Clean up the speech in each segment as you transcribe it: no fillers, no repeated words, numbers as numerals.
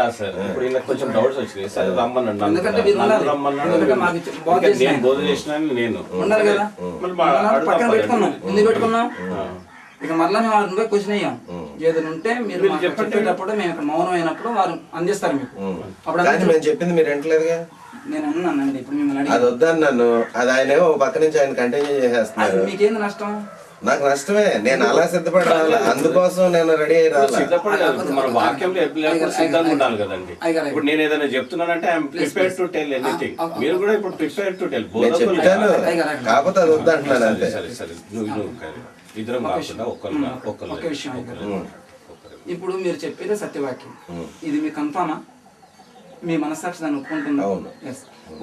కాదు సార్, ఇప్పుడు ఇలా కొంచెం డౌట్స్ వచ్చినాయి సార్, రమ్మన్నాడు నేను బోధ చేసిన నేను పక్కన పెట్టుకున్నాం, ఎందుకు పెట్టుకున్నాం? ఇక మరలా మేము వాళ్ళని పోయి క్వశ్చన్ అయ్యాం, ఏదైనా ఉంటే మీరు చెప్పేటప్పుడు మేము ఇక్కడ మౌనం అయినప్పుడు వారు అందిస్తారు మీకు. అప్పుడు మేము చెప్పింది మీరు వింటలేదుగా. నేను అన్నానండి, ఇప్పుడు మిమ్మల్ని అది వద్దని నన్ను, అది ఆయన పక్క నుంచి ఆయన కంటిన్యూ చేసేస్తున్నారు. మీకేంది నష్టం? నాకు నష్టమే, నేను అలా సిద్ధపడి రావాలి, అందుకోసం నేను రెడీ అయ్యి రావాలి. మన వాక్యంలో సిద్ధంగా ఉండాలి కదండి. ఇప్పుడు నేను ఏదైనా చెప్తున్నానంటే I'm prepared to tell anything, మీరు కూడా ఇప్పుడు ప్రిపేర్డ్ టు టెల్. చెప్తాను, కాకపోతే అది వద్దంటున్నాను అంతే. సరే సరే, నువ్వు ఇద్దరం కాకుండా ఒక విషయం. ఇప్పుడు మీరు చెప్పేది సత్యవాక్యం, ఇది మీ కన్ఫామా? మీ మనస్సాక్షి దాన్ని ఒప్పుకుంటున్నా?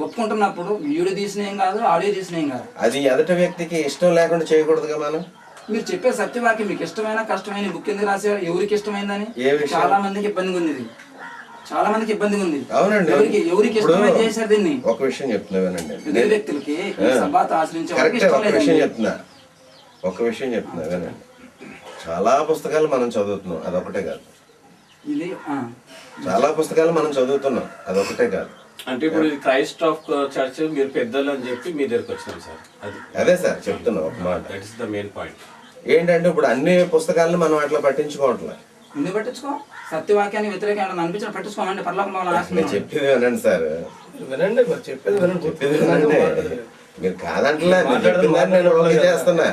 ఒప్పుకుంటున్నప్పుడు వీడియో తీసిన ఏం కాదు, ఆడియో తీసిన ఏం కాదు, అది ఎదుటి వ్యక్తికి ఇష్టం లేకుండా చేయకూడదుగా మనం. మీరు చెప్పే సత్యవాక్యం మీకు ఇష్టమైన కష్టమైన బుక్ ఎందుకు రాశారు? ఎవరికి ఇష్టమైందని చాలా మందికి ఇబ్బందిగా ఉంది, ఇది చాలా మందికి ఇబ్బందిగా ఉంది. అవునండి, ఎవరికి ఇష్టమైన చేశారు దీన్ని? ఒక విషయం చెప్తున్నానండి, ఇద్దరు వ్యక్తులకి సభాత ఆశ్రయించే ఒక విషయం చెప్తున్నా వినండి. చాలా పుస్తకాలు మనం చదువుతున్నాం, అదొకటే కాదు. ఇది చాలా పుస్తకాలు మనం చదువుతున్నాం, అదొకటే కాదు. అంటే ఇప్పుడు క్రైస్ట్ ఆఫ్ చర్చ్ మీరు పెద్దలు అని చెప్పి మీ దగ్గరకు వచ్చినాం సార్. అదే సార్ చెప్తున్నా ఒక మాట, that is the main point. ఏంటంటే ఇప్పుడు అన్ని పుస్తకాలను మనం అట్లా పట్టించుకోవట్లే. ఎందుకు పట్టించుకో? సత్యవాక్యాన్ని వ్యతిరేకంగా అనిపించిన పట్టించుకోమండి, పర్లోకంలో చెప్పేది వినండి సార్, వినండి, చెప్పేది వినండి. మీరు కాదంటలే, నేను ఓకే చేస్తున్నా.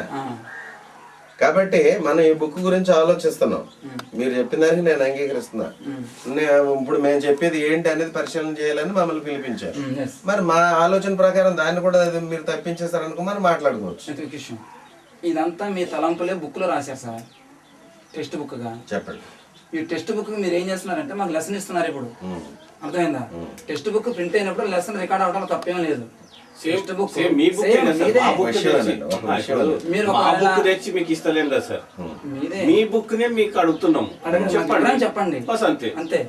కాబట్టి మనం ఈ బుక్ గురించి ఆలోచిస్తున్నాం, మీరు చెప్పిన దానికి నేను అంగీకరిస్తున్నా. ఇప్పుడు మేము చెప్పేది ఏంటి అనేది పరిశీలన చేయాలని మమ్మల్ని పిలిపించారు. మరి మా ఆలోచన ప్రకారం దాన్ని కూడా మీరు తప్పించేస్తారనుకో మనం మాట్లాడుకోవచ్చు. ఇదంతా మీ తలంపులే బుక్ లో రాశారు సార్, టెక్స్ట్ బుక్ గా. చెప్పండి. ఈ టెక్స్ట్ బుక్ మీరు ఏం చేస్తున్నారంటే మాకు లెసన్ ఇస్తున్నారు. ఇప్పుడు అర్థమైందా? టెక్స్ట్ బుక్ ప్రింట్ అయినప్పుడు లెసన్ రికార్డ్ అవడం తప్పేం లేదు. మీ బుక్ నే మీకు అడుగుతున్నాము, చెప్పండి అంతే.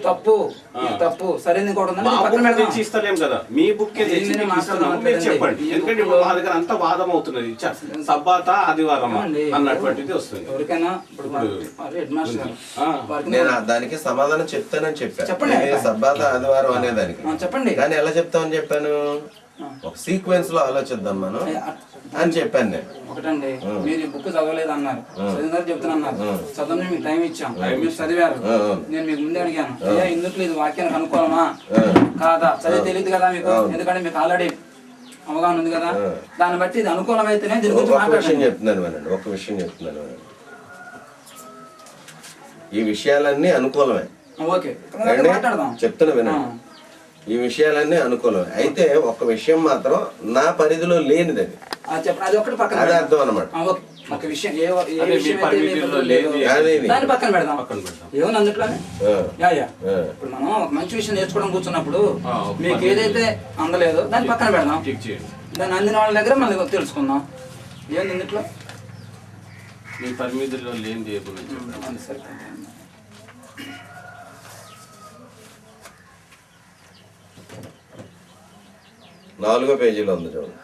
తప్పు తప్పు సరైనది ఇస్తలేం కదా, మీ బుక్ చెప్పండి. ఎందుకంటే ఇప్పుడు మా దగ్గర అంతా వాదం అవుతున్నది, సబ్బాత ఆదివారం అన్నటువంటిది వస్తుంది. ఎవరికైనా నేను దానికి సమాధానం చెప్తానని చెప్పాను, సబ్బాత ఆదివారం అనేదానికి చెప్పండి. కానీ ఎలా చెప్తామని చెప్పాను, ఒక సీక్వెన్స్ లో ఆలోచిద్దాం మనం అని చెప్పాను నేను. ఒకటండి, మీరు ఈ బుక్ చదవలేదు అన్నారు, చదివినారు చెప్తున్నారు, చదవని మీకు టైం ఇచ్చాం, మీరు చదివారు. నేను మీకు ముందే అడిగాను, అయ్యా ఇందుకు ఇది వాక్యానికి అనుకూలమా కాదా? చదివి తెలియదు కదా మీకు, ఎందుకంటే మీకు ఆల్రెడీ అవగాహన ఉంది కదా. దాన్ని బట్టి ఇది అనుకూలమైతేనే దీని గురించి చెప్తున్నాను వినండి, ఒక విషయం చెప్తున్నాను వినండి. ఈ విషయాలన్నీ అనుకూలమే, చెప్తున్నా వినండి. ఈ విషయాలన్నీ అనుకూలమే, అయితే ఒక విషయం మాత్రం నా పరిధిలో లేనిది, అది అర్థం అన్నమాట. పక్కన పెడదాం, ఏమన్నా అందుట్లోనే. ఇప్పుడు మనం ఒక మంచి విషయం నేర్చుకోవడం కూర్చున్నప్పుడు మీకు ఏదైతే అందలేదో దాన్ని పక్కన పెడదాం, దాన్ని అందిన వాళ్ళ దగ్గర మళ్ళీ తెలుసుకుందాం. ఏంది ఇందుట్లో మీ పరిమితుల్లో లేనిది. సరే, 4వ పేజీలో ఉంది చూడండి.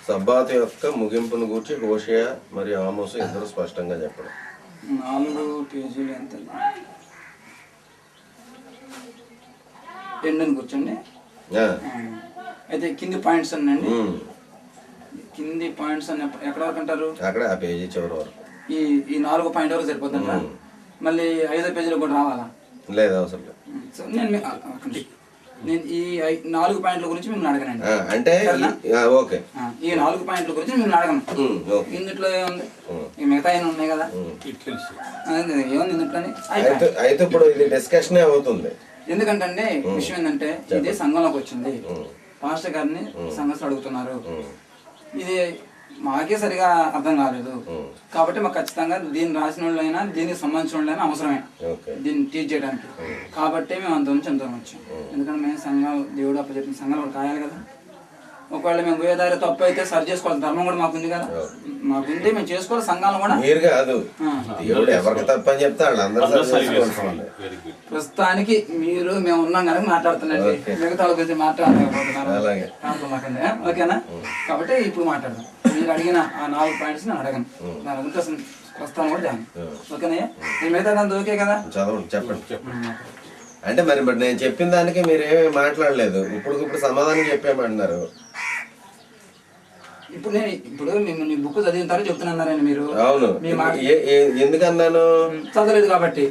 సబ్బాతు యొక్క ముగింపును గూర్చి హోషేయ మరియు ఆమోసు ఇద్దరు స్పష్టంగా చెప్పడం. 4 పేజీలు ఎంత ఎండని కూర్చోండి. అయితే కింది పాయింట్స్ అనండి, కింది పాయింట్స్ అని ఎక్కడ వరకు అంటారు? అక్కడ ఆ పేజీ చివరి వరకు. ఈ 4 పాయింట్ వరకు సరిపోతుందా? మళ్ళీ 5వ పేజీలో కూడా రావాలా? లేదు, అవసరం లేదు. నేను ఈ 4 పాయింట్ల గురించి మిమ్మల్ని అడగనండి. అంటే ఓకే, ఈ 4 పాయింట్ల గురించి మిమ్మల్ని అడగను. ఇందులో ఏముంది? మిగతా ఏమైనా ఉన్నాయి కదా, ఏముంది ఇందులోనే. అయితే ఇప్పుడు ఇది డిస్కషన్ అవుతుంది. ఎందుకంటే విషయం ఏంటంటే ఇది సంఘంలోకి వచ్చింది, పాస్టర్ గారిని సంఘస్థులు అడుగుతున్నారు, ఇది మాకే సరిగా అర్థం కాలేదు. కాబట్టి మాకు ఖచ్చితంగా దీన్ని రాసిన వాళ్ళైనా దీనికి సంబంధించిన వాళ్ళైనా అవసరమే దీన్ని టీచ్ చేయడానికి. కాబట్టి మేము అంత నుంచి అంత వచ్చాం. ఎందుకంటే మేము సంఘాలు దేవుడు అప్పుడు చెప్పిన సంఘాలు కాయాలి కదా. ఒకవేళ మేము పోయేదారి తప్పు అయితే సరి చేసుకోవాలి, ధర్మం కూడా మాకుంది కదా, మాకుంది, మేము చేసుకోవాలి. సంఘాలు కూడా మీరు కాదు, దేవుడు ఎవరికి తప్పు అని చెప్తే ప్రస్తుతానికి మీరు మేము ఉన్నాం కనుక మాట్లాడుతున్నాండి, మిగతా గురించి మాట్లాడలేకపోతున్నారు. ఓకేనా? కాబట్టి ఇప్పుడు మాట్లాడదాం. మీరు అడిగిన ఆ 4 పాయింట్స్ నేను అడగను, దాని గురించి అసలు ప్రస్తావన కూడా దాన్ని. ఓకేనయ్యా, నేను మిగతా దాంతో ఓకే కదా? చదవండి, చెప్పండి. అంటే మరి నేను చెప్పిన దానికి మీరేమీ మాట్లాడలేదు, ఇప్పుడు సమాధానం చెప్పేమంటున్నారు. ఇప్పుడు నీ బుక్ చదివిన తర్వాత చెప్తున్నారండి మీరు. అవును, ఎందుకన్నాను? చదవలేదు కాబట్టి.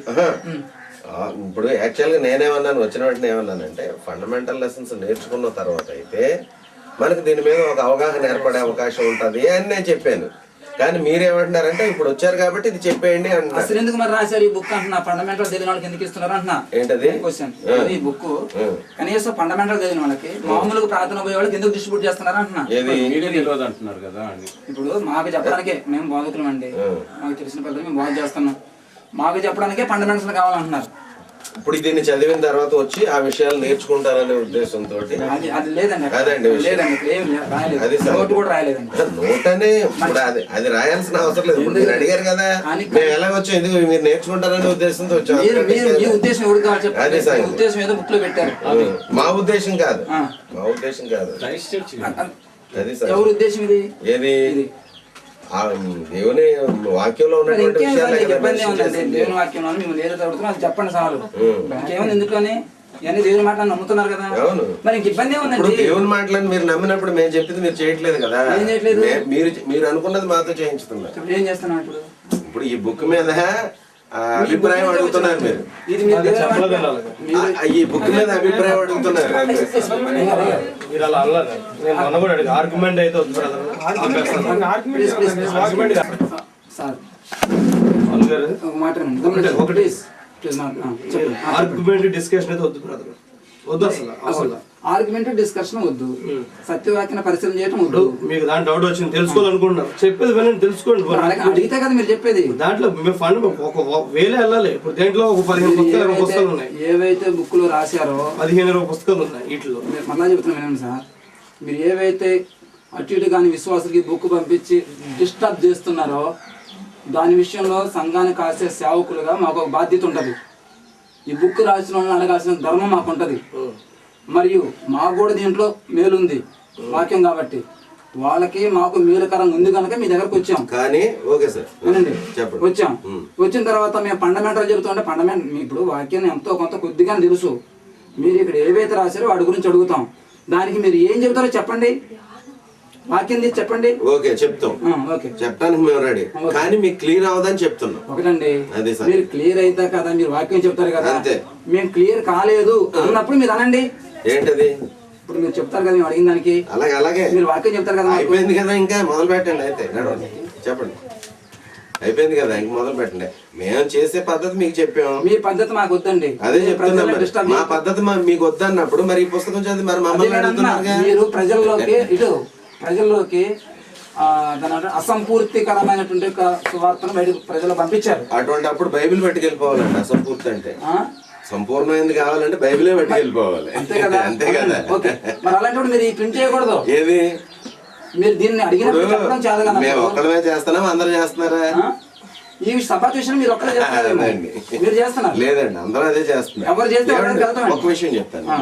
ఇప్పుడు యాక్చువల్గా నేనేమన్నాను, వచ్చిన వెంటనే ఏమన్నానంటే ఫండమెంటల్ లెసన్స్ నేర్చుకున్న తర్వాత అయితే మనకు దీని మీద ఒక అవగాహన ఏర్పడే అవకాశం ఉంటుంది అని నేను చెప్పాను. కానీ మీరేమంటున్నారంటే ఇప్పుడు వచ్చారు కాబట్టి ఇది చెప్పేయండి అంటున్నారు. అసలు ఎందుకు మరి రాశారు ఈ బుక్ అంటున్నా? ఫండమెంటల్ తెలియని వాళ్ళకి ఎందుకు ఇస్తున్నారు అంటున్నా. ఏంటది క్వశ్చన్? ఈ బుక్ కనీసం ఫండమెంటల్ తెలియని వాళ్ళకి, మామూలుగా ప్రార్థన పోయే వాళ్ళకి ఎందుకు డిస్ట్రిబ్యూట్ చేస్తున్నారు అంటున్నా. అంటున్నారు కదా. ఇప్పుడు మాకు చెప్పడానికే, మేము బోధకులం అండి, మాకు తెలిసిన పద్ధతి మేము బోధ చేస్తున్నాం, మాకు చెప్పడానికే ఫండమెంటల్స్ కావాలంటున్నారు. ఇప్పుడు దీన్ని చదివిన తర్వాత వచ్చి ఆ విషయాలు నేర్చుకుంటారనే ఉద్దేశంతో అది లేదండి, అది నోట్ కూడా రాయలేదండి. నోట్ అనే అది రాయాల్సిన అవసరం లేదు. మీరు అడిగారు కదా, మేము ఎలా వచ్చాం, ఎందుకు మీరు నేర్చుకుంటారనే ఉద్దేశంతో వచ్చాం. ఉద్దేశం ఎవరు కావాలి చెప్పండి? ఉద్దేశం ఏదో బుక్ లో పెట్టారు, మా ఉద్దేశం కాదు, మా ఉద్దేశం కాదు. అది ఎవరి ఉద్దేశం ఇది? ఏది దేవుని వాక్యంలో ఉన్నటువంటి విషయాలు దేవుని వాక్యంలో మేము ఏదో చదువుతున్నాం అది చెప్పండి చాలు. ఇంకేమైంది ఎందుకని? ఇవన్నీ దేవుని మాటలు నమ్ముతున్నారు కదా, మరి ఇంక ఇబ్బంది ఏముందండి? దేవుని మాటలను మీరు నమ్మినప్పుడు మేము చెప్పింది మీరు చేయట్లేదు కదా. మీరు అనుకున్నది మాతో చేయించుతున్నారు. ఏం చేస్తున్నాం ఇప్పుడు ఈ బుక్ మీద అభిప్రాయం అడుగుతున్నారు మీరు. ఈ బుక్ మీద అభిప్రాయం అడుగుతున్నారు. మీరు అలా అన్నారు. నేను మొన్న కూడా అడిగా, ఆర్గ్యుమెంట్ అయితే వద్దు బ్రదర్. ఆర్గ్యుమెంట్ డిస్కషన్ అయితే వద్దు బ్రదర్, వద్దు అసలు. ఆర్గ్యుమెంట్ డిస్కషన్ వద్దు, సత్యవాక్యన పరిశీలన చేయడం వద్దు. మీకు దాంట్లో డౌట్ వచ్చింది, తెలుసుకోవాలనుకుంటున్నారు, చెప్పేది వినండి, తెలుసుకోండి. అడిగితే కదా మీరు చెప్పేది. దాంట్లో మేము ఫండ్ ఒక వేలే వెళ్ళాలి. ఇప్పుడు దేంట్లో ఒక 15 పుస్తకాలు ఉన్నాయి. ఏవైతే బుక్ లో రాశారో 15 పుస్తకాలు ఉన్నాయి. వీటిలో మళ్ళా చెప్తున్నా వినండి సార్, మీరు ఏవైతే అటు ఇటు కానీ విశ్వాసులకి బుక్ పంపించి డిస్టర్బ్ చేస్తున్నారో దాని విషయంలో సంఘాన్ని కాసే సేవకులుగా మాకు ఒక బాధ్యత ఉంటుంది. ఈ బుక్ రాసిన వాళ్ళని అడగాల్సిన ధర్మం మాకు ఉంటుంది. మరియు మాకు కూడా దీంట్లో మేలుంది వాక్యం కాబట్టి, వాళ్ళకి మాకు మేలుకరంగా ఉంది కనుక మీ దగ్గరకు వచ్చాం. కానీ ఓకే సార్, వినండి, వచ్చాం. వచ్చిన తర్వాత మేము ఫండమెంటల్ చెబుతుంటే ఇప్పుడు వాక్యాన్ని ఎంతో కొంత కొద్దిగా తెలుసు. మీరు ఇక్కడ ఏవైతే రాశారో వాటి గురించి అడుగుతాం. దానికి మీరు ఏం చెబుతారో చెప్పండి, వాక్యం తీసి చెప్పండి. ఓకే చెప్తాం, చెప్పడానికి మేము రెడీ. కానీ మీకు క్లియర్ అవదని చెప్తున్నాం. ఒకటండి, మీరు క్లియర్ అయితే కదా మీరు వాక్యం చెప్తారు కదా. మేము క్లియర్ కాలేదు అన్నప్పుడు మీరు అనండి. ఏంటది? ఇప్పుడు మీరు చెప్తారు కదా మేము అడిగిన దానికి, అలాగే మీరు వాక్యం చెప్తారు కదా. అయిపోయింది కదా, ఇంకా మొదలు పెట్టండి. అయితే చెప్పండి, అయిపోయింది కదా, ఇంక మొదలు పెట్టండి. మేము చేసే పద్ధతి మీకు చెప్పాము. మీ పద్ధతి మాకు వద్దండి. అదే చెప్తున్నాం, మా పద్ధతి మీకు వద్దన్నప్పుడు మరి ఈ పుస్తకం చదివి మరి మమ్మల్ని అడుగుతున్నారు. మీరు ప్రజల్లోకి అసంపూర్తికరమైనటువంటి సువార్తను బయట ప్రజలు పంపించారు. అటువంటి అప్పుడు బైబిల్ పట్టుకెళ్ళిపోవాలండి. అసంపూర్తి అంటే సంపూర్ణమైంది కావాలంటే బైబిలే పట్టుకెళ్ళిపోవాలి. అంతే కదా, అంతే కదా. మరి అలాంటి మీరు ఈ ప్రింట్ చేయకూడదు. ఏది మీరు దీన్ని అడిగినప్పుడు చెప్పడం చాలా కదా. మేము ఒక్కడమే చేస్తున్నాం, అందరూ చేస్తున్నారా? ఈ సభ విషయం మీరు ఒక్కడే చేస్తున్నారు, మీరు చేస్తున్నారు. లేదండి, అందరూ అదే చేస్తున్నారు. ఎవరు చేస్తే ఒక విషయం చెప్తాను,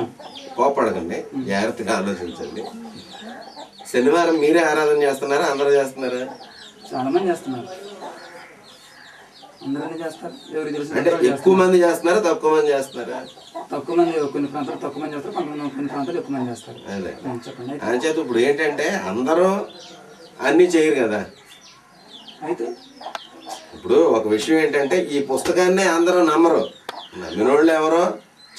కోపడకండి, జాగ్రత్తగా ఆలోచించండి. శనివారం మీరే ఆరాధన చేస్తున్నారా, అందరూ చేస్తున్నారా? చాలా మంది చేస్తున్నారు. అందరూ చేస్తారు. ఎవరికి తెలుసు? అంటే ఎక్కువ మంది చేస్తున్నారా, తక్కువ మంది చేస్తున్నారా? తక్కువ మంది, కొన్ని ప్రాంతాలు తక్కువ మంది చేస్తారు, కొన్ని ప్రాంతాలు ఎక్కువ మంది చేస్తారు. అదే అంచేత ఇప్పుడు ఏంటంటే అందరూ అన్ని చేయరు కదా. అయితే ఇప్పుడు ఒక విషయం ఏంటంటే ఈ పుస్తకాన్ని అందరూ నమ్మరు, నమ్మిన వాళ్ళు ఎవరో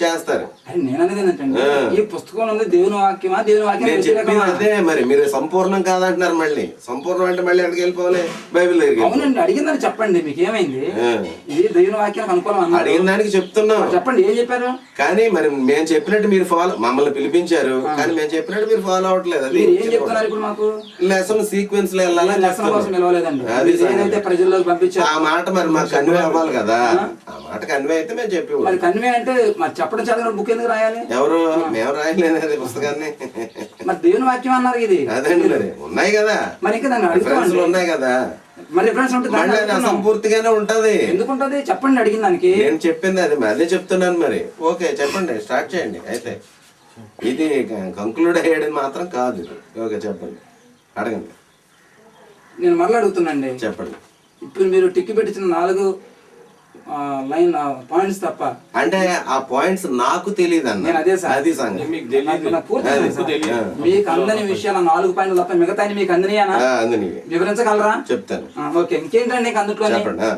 చేస్తారు. నేను అనేది ఏంటంటే ఈ పుస్తకంలో ఉంది దేవుని వాక్యమా, దేవుని వాక్యం అదే. మరి మీరు సంపూర్ణం కాదంటున్నారు. మళ్ళీ సంపూర్ణం అంటే మళ్ళీ ఎక్కడికి వెళ్ళిపోవాలి? బైబిల్ దగ్గరికి. అవునండి, అడిగిందని చెప్పండి. మీకు ఏమైంది? ఇది దేవుని వాక్యానికి అనుకూలం అడిగిన దానికి చెప్తున్నాం. చెప్పండి, ఏం చెప్పారు? కానీ మరి మేము చెప్పినట్టు మీరు ఫాలో, మమ్మల్ని పిలిపించారు కానీ మేము చెప్పినట్టు మీరు ఫాలో అవ్వట్లేదు. అది ఏం చెప్తున్నారు ఇప్పుడు? మాకు లెసన్ సీక్వెన్స్ లో వెళ్ళాలి. లెసన్ కోసం నిలవలేదండి. ఏదైతే ప్రజల్లోకి పంపించారు ఆ మాట మరి మాకు కన్వే అవ్వాలి కదా. ఆ మాట కన్వే అయితే మేము చెప్పి, మరి కన్వే అంటే మరి చెప్పడం చదివిన బుక్ ఎందుకు రాయాలి? ఎవరు? మేము రాయలేదు పుస్తకాన్ని. మరి దేవుని వాక్యం అన్నారు ఇది. అదండి, మరి ఉన్నాయి కదా, మరి ఇంకా దాన్ని రిఫరెన్స్ ఉన్నాయి కదా. మరి రిఫరెన్స్ ఉంటుంది, అసంపూర్తిగానే ఉంటది. ఎందుకు ఉంటది చెప్పండి, అడిగిన దానికి. నేను చెప్పింది అదే చెప్తున్నాను. మరి ఓకే చెప్పండి, స్టార్ట్ చేయండి. అయితే ఇది కంక్లూడ్ అయ్యేది మాత్రం కాదు. ఓకే చెప్పండి, అడగండి. నేను మరలా అడుగుతున్నాండి, చెప్పండి. ఇప్పుడు మీరు టిక్ పెట్టించిన 4 లైన్ పాయింట్స్ తప్ప అంటే ఆ పాయింట్స్ నాకు తెలియదు అన్న. నేను అదే సార్. అది సంగతి. మీకు తెలియదు. నాకు పూర్తి తెలుసు సార్. మీకు అందని విషయాలు 4 పాయింట్లు తప్ప మిగతా మీకు అందినయానా అందని వివరించగలరా? చెప్తాను. ఓకే, ఇంకేంటండి నీకు అందుట్లో? చెప్పండి.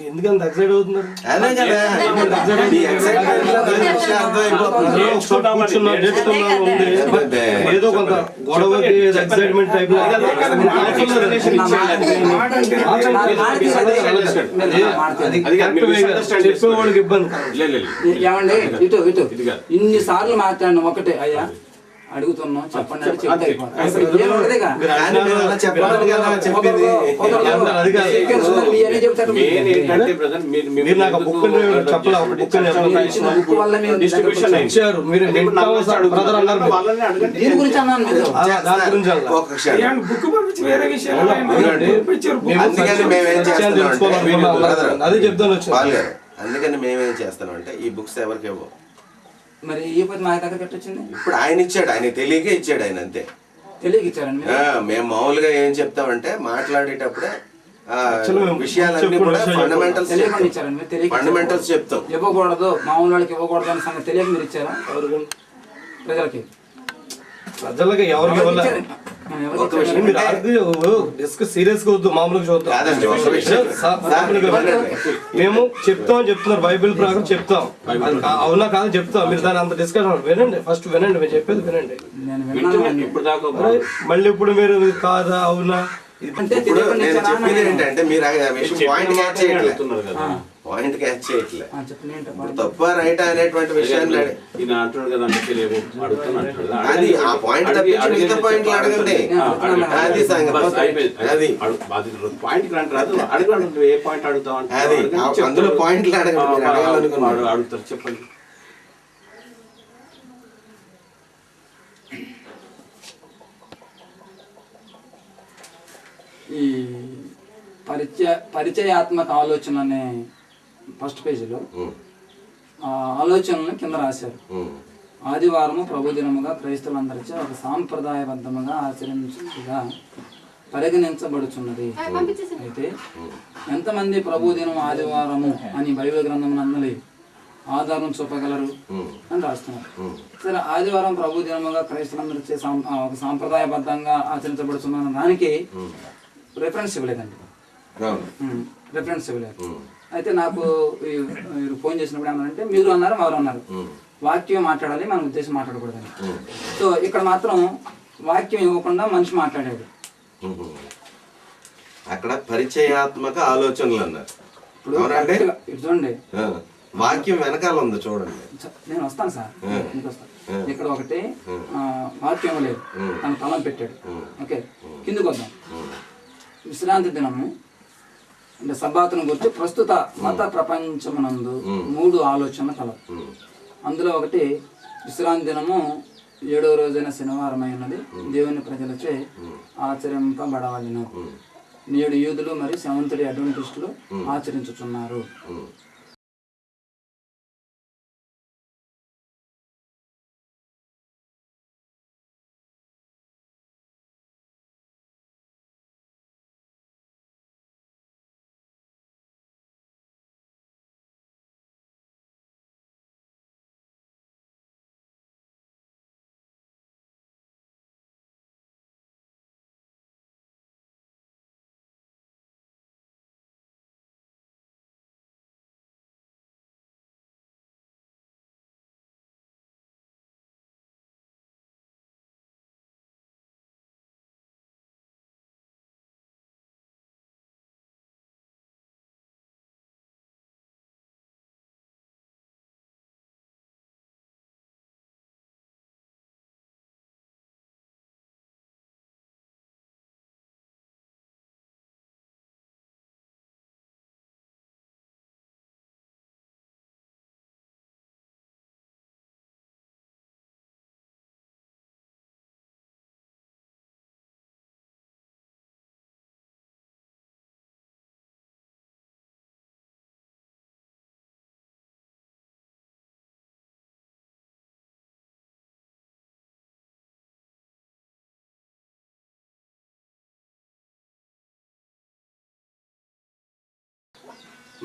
ఎందుకంత ఎక్సైట్ అవుతున్నారు? అదే కదా మీ excitement లో దాని విషయం అర్థమైపోతుంది. కూర్చున్నాం, నేర్చుకున్నాం ఉంది. ఏదో కొంత గొడవకి ఎక్సైట్మెంట్ టైప్ లో చెప్పేవాళ్ళకి ఇబ్బంది. ఏమండి ఇటు ఇటు ఇన్ని సార్లు మాట్లాడిన ఒకటే, అయ్యా అడుగుతున్నాం చెప్పండి అంటే చెప్తే అయిపోతుంది. అసలు ఏం ఉండదుగా. కానీ మీరు అలా చెప్పాలి కదా చెప్పింది. మీరే చెప్తారు. మీరు నాకు బుక్ చెప్పలే, ఒక బుక్ ఇచ్చిన బుక్ వల్ల మీరు ఇచ్చారు. మీరు బ్రదర్ అన్నారు, దీని గురించి అన్నాను మీరు. దాని గురించి అన్నారు. ఒక క్షణం. బుక్ పంపించి వేరే విషయాలు అందుకని మేమేం చేస్తున్నాం అదే చెప్తాను వచ్చాను. అందుకని మేమేం చేస్తున్నాం అంటే ఈ బుక్స్ ఎవరికి ఇవ్వం. మరి ఈ పది మా దగ్గర కట్టొచ్చింది. ఇప్పుడు ఆయన ఇచ్చాడు, ఆయన తెలియక ఇచ్చాడు ఆయన, అంతే. తెలియక ఇచ్చారండి. మేము మామూలుగా ఏం చెప్తామంటే మాట్లాడేటప్పుడే విషయాలన్నీ కూడా ఫండమెంటల్స్ తెలియకుండా ఇచ్చారండి. మీరు తెలియక ఫండమెంటల్స్ చెప్తాం. ఇవ్వకూడదు, మామూలు వాళ్ళకి ఇవ్వకూడదు అనే సంగతి తెలియక మీరు ఇచ్చారా ప్రజలకి? ప్రజలకి ఎవరికి ఇవ్వాలి? ఒక విషయం మీరు డిస్కస్ సీరియస్ గా వద్దు, మామూలుగా చూద్దాం. కాదండి, ఒక విషయం మేము చెప్తున్నారు, బైబిల్ ప్రకారం చెప్తాం. అవునా కాదు చెప్తాం. మీరు దాని అంత డిస్కషన్ వినండి, ఫస్ట్ వినండి, మేము చెప్పేది వినండి. ఇప్పుడు దాకా మళ్ళీ ఇప్పుడు మీరు కాదా అవునా అంటే ఇప్పుడు నేను చెప్పేది ఏంటంటే మీరు ఆ విషయం పాయింట్ క్యాచ్ చేయట్లేదు, అడుగుతున్నారు కదా. పాయింట్ క్యాచ్ చేయట్లేదు. చెప్పండి. తప్ప రైట్ అనేటువంటి విషయాన్ని ఈయన అంటున్నాడు కదా, అంటే తెలియదు అడుగుతున్నాడు. అది ఆ పాయింట్ తప్పించి మిగతా పాయింట్లు అడగండి. అది సంగతి. అది పాయింట్ రాదు, అడగండి. ఏ పాయింట్ అడుగుతాం అంటే అది అందులో పాయింట్లు అడగండి, మీరు అడగాలనుకున్నాడు. అడుగుతారు, చెప్పండి. ఈ పరిచయాత్మక ఆలోచన అనే ఫస్ట్ పేజీలో ఆ ఆలోచనలను కింద రాశారు. ఆదివారము ప్రభుదినముగా క్రైస్తవులందరిచే ఒక సాంప్రదాయబద్ధముగా ఆచరించుగా పరిగణించబడుచున్నది. అయితే ఎంతమంది ప్రభుదినం ఆదివారము అని బైబిల్ గ్రంథం నందలి ఆధారం చూపగలరు అని రాస్తున్నారు. సరే, ఆదివారం ప్రభుదినముగా క్రైస్తవులందరిచే ఒక సాంప్రదాయబద్ధంగా ఆచరించబడుతున్న దానికి రెఫరెన్స్ ఇవ్వలేదండి. రెఫరెన్స్ ఇవ్వలేదు. అయితే నాకు మీరు ఫోన్ చేసినప్పుడు ఏమన్నారంటే, మీరు అన్నారు ఎవరు అన్నారు, వాక్యం మాట్లాడాలి, మన ఉద్దేశం మాట్లాడకూడదని. సో ఇక్కడ మాత్రం వాక్యం ఇవ్వకుండా మనిషి మాట్లాడాడు. అక్కడ పరిచయాత్మక ఆలోచనలు అన్నారు. ఇప్పుడు చూడండి, వాక్యం వెనకాల ఉంది చూడండి. నేను వస్తాను సార్, మీకు వస్తాను. ఇక్కడ ఒకటి వాక్యం లేదు, తన తలం పెట్టాడు. ఓకే, కిందకు వద్దాం. విశ్రాంతి దినము అంటే సబ్బాతును గురించి ప్రస్తుత మత ప్రపంచమునందు 3 ఆలోచనలు కలవు. అందులో ఒకటి, విశ్రాంతి దినము 7వ రోజైన శనివారం అయినది దేవుని ప్రజలచే ఆచరింపబడవలెను. నేడు యూదులు మరియు సెవెంత్ డే అడ్వెంటిస్టులు ఆచరించుచున్నారు.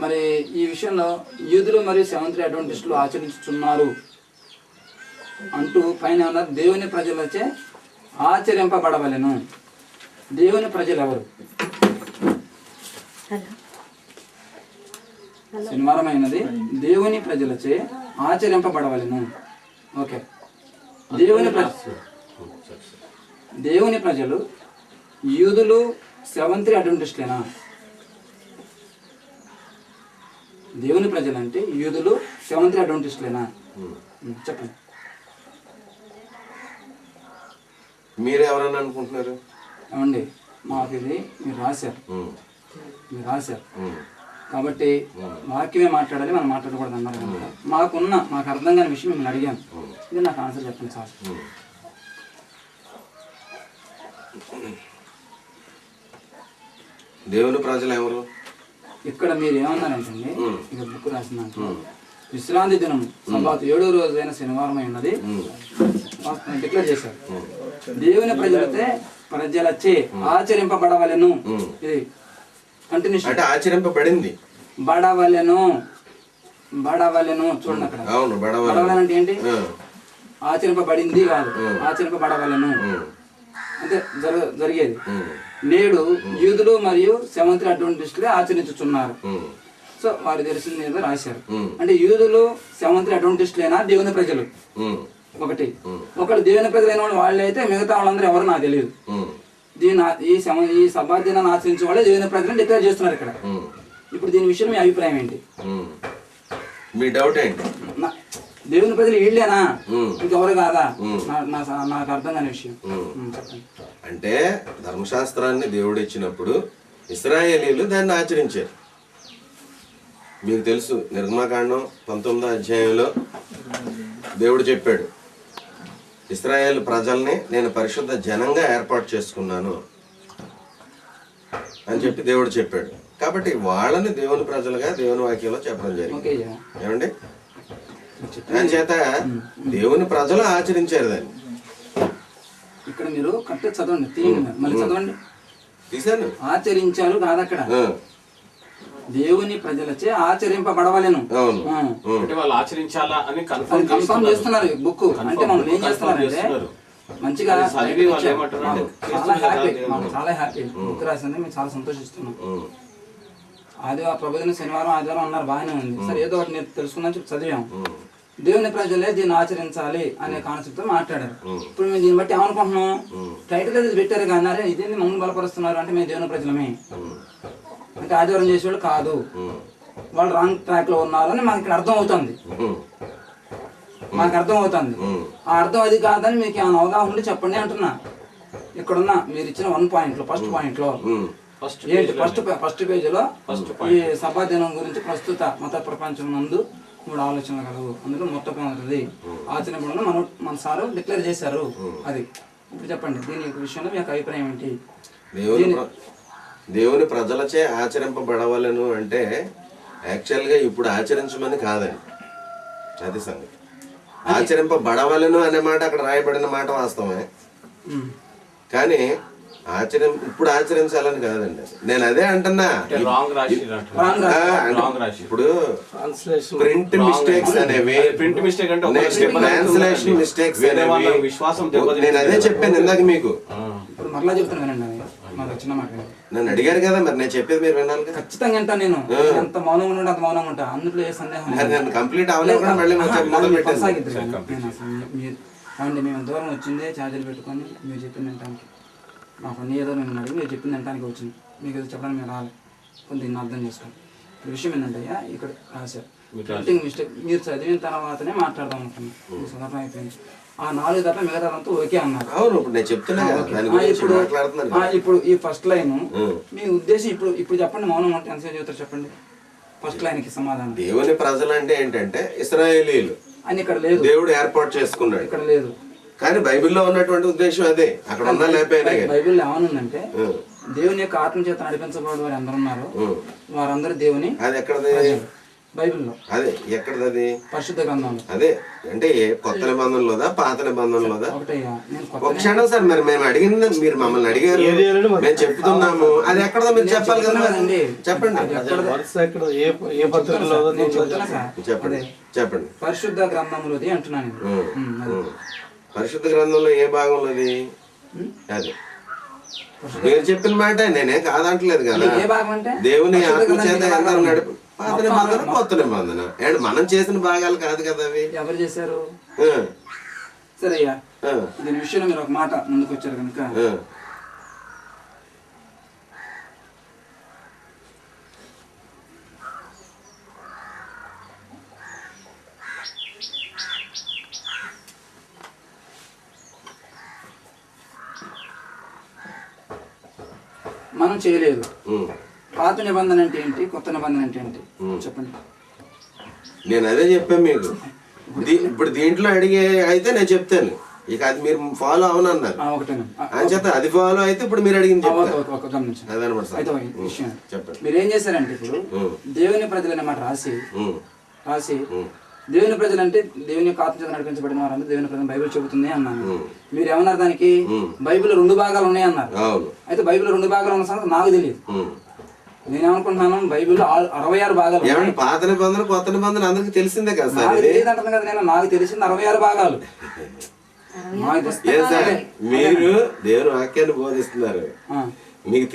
మరి ఈ విషయంలో యూదులు మరియు సెవెంత్ డే అడ్వెంటిస్టులు ఆచరించుచున్నారు అంటూ పైన ఉన్నారు, దేవుని ప్రజలచే ఆచరింపబడవలెను. దేవుని ప్రజలు ఎవరు? శనివారమైనది దేవుని ప్రజలచే ఆచరింపబడవలెను. ఓకే, దేవుని ప్రజలు యూదులు సెవెంత్ డే అడ్వెంటిస్టులేనా? దేవుని ప్రజలు అంటే యూదులు సెవెంత్ డే అడ్వెంటిస్టులేనా? చెప్పండి. మీరు ఎవరని అనుకుంటున్నారు? ఏమండి, మాకు ఇది మీరు రాశారు కాబట్టి వాక్యమే మాట్లాడాలి, మనం మాట్లాడకూడదు అన్నారు కనుక మాకు అర్థం కాని విషయం మిమ్మల్ని అడిగాను. ఇది నాకు ఆన్సర్ చెప్పండి సార్. దేవుని ప్రజలు ఎవరు? ఇక్కడ మీరు ఏమన్నారంటే ఇక బుక్ రాసిందంటే విశ్రాంతి దినం సబ్బాతు 7వ రోజైన శనివారం అయి ఉన్నది డిక్లేర్ చేశారు. దేవుని ప్రజలచే ఆచరింపబడవలెను. ఇది కంటిన్యూషన్ అంటే ఆచరింపబడింది, బడవలెను చూడండి అక్కడ. అవును, బడవలెను అంటే ఏంటి? ఆచరింపబడింది కాదు, ఆచరింపబడవలెను అంటే జరిగేది. నేడు యూదులు మరియు సెవెంత్ డే అడ్వెంటిస్టులే ఆచరించుచున్నారు. సో వారు తెలిసిన మీద రాశారు. అంటే యూదులు సెవెంత్ డే అడ్వెంటిస్టులేనా దేవుని ప్రజలు? ఒకటి దేవుని ప్రజలైన వాళ్ళు వాళ్ళే అయితే మిగతా వాళ్ళందరూ ఎవరు నాకు తెలియదు. ఈ సబ్బాత్ దినాన్ని ఆచరించే వాళ్ళే దేవుని ప్రజలను డిక్లేర్ చేస్తున్నారు ఇక్కడ. ఇప్పుడు దీని విషయంలో మీ అభిప్రాయం ఏంటి? మీ డౌట్ ఏంటి? దేవుని ప్రజలు వీళ్ళేనా ఇంకెవరు కాదా? నాకు అర్థం కాని విషయం చెప్పండి. అంటే ధర్మశాస్త్రాన్ని దేవుడు ఇచ్చినప్పుడు ఇశ్రాయేలీలు దాన్ని ఆచరించారు. మీకు తెలుసు, నిర్గమకాండం 19వ అధ్యాయంలో దేవుడు చెప్పాడు, ఇశ్రాయేల్ ప్రజల్ని నేను పరిశుద్ధ జనంగా ఏర్పాటు చేసుకున్నాను అని చెప్పి దేవుడు చెప్పాడు. కాబట్టి వాళ్ళని దేవుని ప్రజలుగా దేవుని వాక్యంలో చెప్పడం జరిగింది. ఏమండి? దాని చేత దేవుని ప్రజలు ఆచరించారు దాన్ని. ఇక్కడ మీరు కరెక్ట్ చదవండి, మళ్ళీ చదవండి. తీసాను, ఆచరించారు కాదు అక్కడ, దేవుని ప్రజలచే ఆచరింపబడవలెను. అంటే వాళ్ళు ఆచరించాలా అని కన్ఫర్మ్ చేస్తున్నారు బుక్. అంటే మనం ఏం చేస్తున్నారంటే మంచిగా చాలా హ్యాపీ బుక్ రాసింది, మేము చాలా సంతోషిస్తున్నాం. ప్రభుదిన శనివారం ఆదివారం అన్నారు, బాగానే ఉంది. సరే ఏదో ఒకటి నేను తెలుసుకున్నా చెప్పి చదివాం. దేవుని ప్రజలే దీన్ని ఆచరించాలి అనే కాన్సెప్ట్ తో మాట్లాడారు. ఇప్పుడు మేము దీన్ని బట్టి ఏమనుకుంటున్నాం, టైటిల్ అది పెట్టారు కానీ ఇదేంది మమ్మల్ని బలపరుస్తున్నారు అంటే మేము దేవుని ప్రజలమే అంటే ఆదివారం చేసేవాళ్ళు కాదు, వాళ్ళు రాంగ్ ట్రాక్ లో ఉన్నారు అని మాకు ఇక్కడ అర్థం అవుతుంది. ఆ అర్థం అది కాదని మీకు ఏమైనా అవగాహన ఉండి చెప్పండి అంటున్నా. ఇక్కడున్న మీరు ఇచ్చిన 1 పాయింట్ లో ఫస్ట్ పాయింట్ లో ఫస్ట్ పేజ్ లో ఈ సభా దినం గురించి ప్రస్తుత మత ప్రపంచం నందు 3 ఆలోచనలు కలవు, అందులో మొట్టమొదటిది ఆచరణ మన సారు డిక్లేర్ చేశారు. అది ఇప్పుడు చెప్పండి, దీని విషయంలో మీకు అభిప్రాయం ఏంటి? దేవుని ప్రజలచే ఆచరింపబడవలను అంటే యాక్చువల్గా ఇప్పుడు ఆచరించమని కాదండి, అది సంగతి. ఆచరింపబడవలను అనే మాట అక్కడ రాయబడిన మాట వాస్తవమే, కానీ ఇప్పుడు ఆచరించాలని కాదండి. నేను అదే అంటున్నా. ఇప్పుడు ప్రింట్ మిస్టేక్స్ అనేవి, ట్రాన్స్లేషన్ మిస్టేక్స్ అనేవి, నేను అదే చెప్పాను ఇందాక మీకు. మరలా చెప్తున్నానండి, చిన్న మాట నన్ను అడిగారు కదా, మరి నేను చెప్పేది మీరు వినాలి కదా. ఖచ్చితంగా వింటా. నేను ఎంత మౌనంగా ఉంటే అంత మౌనంగా ఉంటా, అందులో ఏ సందేహం నేను కంప్లీట్ అవ్వలేదు. అండి మేము దూరం వచ్చిందే ఛార్జీలు పెట్టుకొని మీరు చెప్పింది వినటానికి. మాకు అన్ని ఏదో నేను అడిగి మీరు చెప్పింది వినటానికి వచ్చింది, మీకు ఏదో చెప్పడానికి మేము రాలేదు. కొంత దీన్ని అర్థం చేసుకోండి. విషయం ఏంటంటే ఇక్కడ రాశారు ప్రింటింగ్ మిస్టేక్, మీరు చదివిన తర్వాతనే మాట్లాడదాం అనుకున్నాను. సందర్భం అయిపోయింది. ఆ 4 తప్ప మిగతాదంతా ఓకే అన్నారు. ఇప్పుడు ఈ ఫస్ట్ లైన్ మీ ఉద్దేశం ఇప్పుడు చెప్పండి, మౌనం అంటే ఎంతసేపు చెబుతారు చెప్పండి. ఫస్ట్ లైన్ కి సమాధానం. దేవుని ప్రజలు అంటే ఏంటంటే ఇశ్రాయేలీయులు అని ఇక్కడ లేదు, దేవుడు ఏర్పాటు చేసుకున్నాడు ఇక్కడ లేదు. కానీ బైబిల్లో ఉన్నటువంటి ఉద్దేశం అదే, అక్కడ ఉన్నా లేకపోయినా. బైబిల్లో ఏమనుందంటే దేవుని యొక్క ఆత్మ చేత నడిపించబడే వారు అందరూ ఉన్నారు, వారందరూ దేవుని. అది ఎక్కడది? బైబిల్లో అదే ఎక్కడది అది? పరిశుద్ధ గ్రంథంలో. అదే అంటే కొత్త నిబంధనలోదా పాత నిబంధనలోదా? ఒకటయ్యా నేను ఒక క్షణం సార్, మరి మేము అడిగింది మీరు మమ్మల్ని అడిగారు, మేము చెప్తున్నాము, అది ఎక్కడదో మీరు చెప్పాలి కదా. చెప్పండి వరుస ఎక్కడ ఏ పత్రికలో నేను చెప్తున్నా సార్. చెప్పండి చెప్పండి. పరిశుద్ధ గ్రంథంలోది అంటున్నాను నేను. పరిశుద్ధ గ్రంథంలో ఏ భాగంలోది? అదే మీరు చెప్పిన మాట నేనే కాదంటలేదు కదా. ఏ భాగం అంటే దేవుని ఆత్మ చేత ఎందరూ నడిపి పాత నిబంధన కొత్త నిబంధన అండ్ మనం చేసిన భాగాలు కాదు కదా అవి. ఎవరు చేశారు? ఆ, సరే అయ్యా, ఆ, దీని విషయంలో మీరు ఒక మాట ముందుకు వచ్చారు కనుక ఆ. మనం చేయలేదు. ఉమ్. పాత నిబంధన అంటే ఏంటి, కొత్త నిబంధన అంటే ఏంటి చెప్పండి. నేను అదే చెప్పాను మీకు. ఇప్పుడు దీంట్లో అడిగే అయితే నేను చెప్తాను, ఇక అది మీరు ఫాలో అవనన్నారు ఒకటేనా అని చేత అది ఫాలో అయితే ఇప్పుడు మీరు అడిగింది చెప్తాను. గమనించండి. అదనమాట సార్. అయితే ఒక విషయం చెప్పండి. మీరు ఏం చేశారంటే ఇప్పుడు దేవుని ప్రజలు అనే మాట రాసి ఉమ్. దేవుని ప్రజలు అంటే దేవుని యొక్క ఆత్మ చేత నడిపించబడిన వారంటే దేవుని ప్రజలు బైబిల్ చెబుతుంది అన్నాను. మీరు ఏమన్నారు దానికి? బైబిల్ 2 భాగాలు ఉన్నాయి అన్నారు. అవును. అయితే బైబిల్ 2 భాగాలు ఉన్న సంగతి నాకు తెలియదు. ఉమ్. నేనేమనుకుంటున్నాను బైబిల్ 66 భాగాలు ఉన్నాయి. ఏమంటే పాత నిబంధన కొత్త నిబంధన అందరికి తెలిసిందే కదా సార్. నాకు తెలియదు అంటున్నాను కదా నేను. నాకు తెలిసింది 66 భాగాలు. నాకు ఏ సార్, మీరు దేవుని వాక్యాన్ని బోధిస్తున్నారు, మీకు